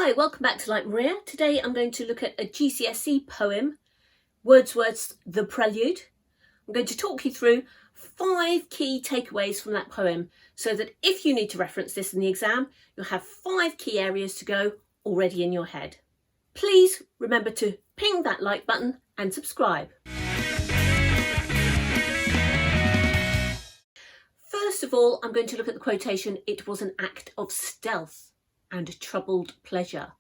Hi, welcome back to Like Maria. Today I'm going to look at a GCSE poem, Wordsworth's The Prelude. I'm going to talk you through 5 key takeaways from that poem so that if you need to reference this in the exam, you'll have 5 key areas to go already in your head. Please remember to ping that like button and subscribe. First of all, I'm going to look at the quotation, "It was an act of stealth and troubled pleasure."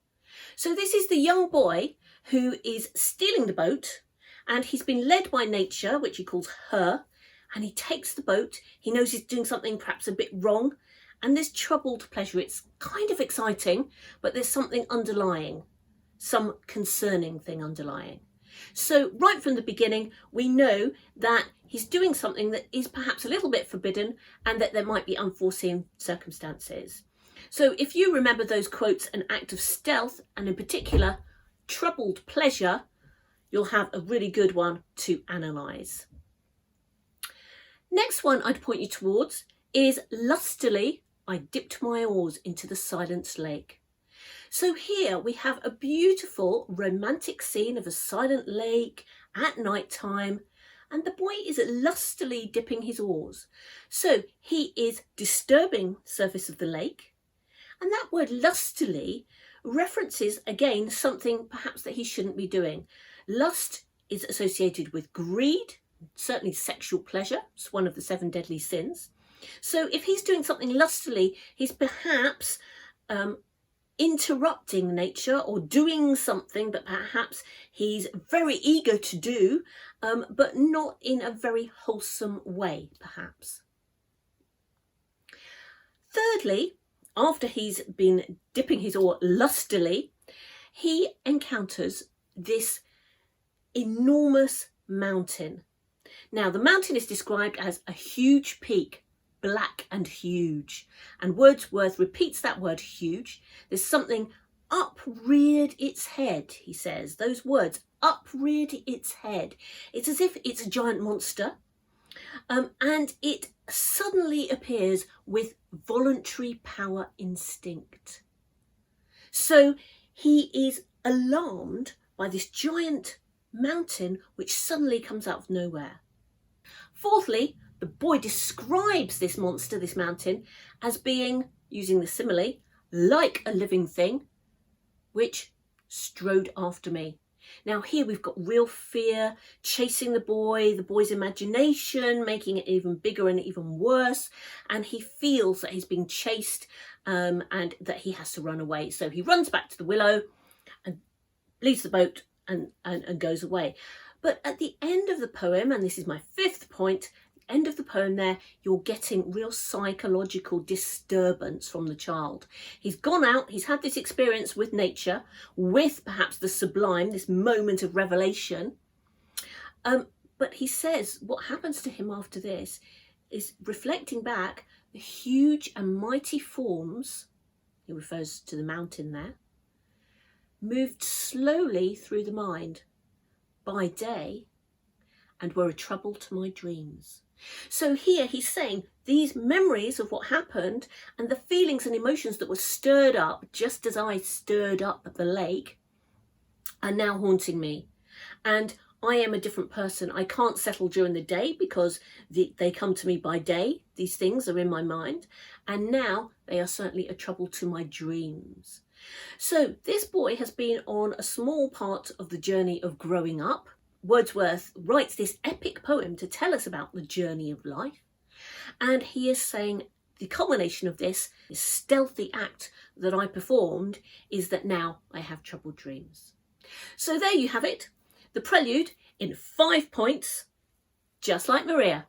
So this is the young boy who is stealing the boat, and he's been led by nature, which he calls her, and he takes the boat. He knows he's doing something perhaps a bit wrong, and there's troubled pleasure. It's kind of exciting, but there's something underlying, some concerning thing underlying. So right from the beginning, we know that he's doing something that is perhaps a little bit forbidden and that there might be unforeseen circumstances. So if you remember those quotes, an act of stealth, and in particular, troubled pleasure, you'll have a really good one to analyse. Next one I'd point you towards is lustily I dipped my oars into the silent lake. So here we have a beautiful romantic scene of a silent lake at night time, and the boy is lustily dipping his oars. So he is disturbing the surface of the lake. And that word lustily references, again, something perhaps that he shouldn't be doing. Lust is associated with greed, certainly sexual pleasure. It's one of the 7 deadly sins. So if he's doing something lustily, he's perhaps interrupting nature or doing something that perhaps he's very eager to do, but not in a very wholesome way, perhaps. Thirdly, after he's been dipping his oar lustily, he encounters this enormous mountain. Now, the mountain is described as a huge peak, black and huge. And Wordsworth repeats that word huge. There's something upreared its head, he says. Those words, upreared its head. It's as if it's a giant monster. And it suddenly appears with voluntary power instinct. So he is alarmed by this giant mountain which suddenly comes out of nowhere. Fourthly, the boy describes this monster, this mountain, as being, using the simile, like a living thing which strode after me. Now here we've got real fear chasing the boy's imagination, making it even bigger and even worse, and he feels that he's being chased and that he has to run away. So he runs back to the willow and leaves the boat and goes away. But at the end of the poem, and this is my 5th point, end of the poem there, you're getting real psychological disturbance from the child. He's gone out, he's had this experience with nature, with perhaps the sublime, this moment of revelation. But he says what happens to him after this is, reflecting back, the huge and mighty forms, he refers to the mountain there, moved slowly through the mind by day and were a trouble to my dreams. So here he's saying these memories of what happened and the feelings and emotions that were stirred up just as I stirred up at the lake are now haunting me. And I am a different person. I can't settle during the day because they come to me by day. These things are in my mind. And now they are certainly a trouble to my dreams. So this boy has been on a small part of the journey of growing up. Wordsworth writes this epic poem to tell us about the journey of life. And he is saying the culmination of this stealthy act that I performed is that now I have troubled dreams. So there you have it, the prelude in 5 points, just like Maria.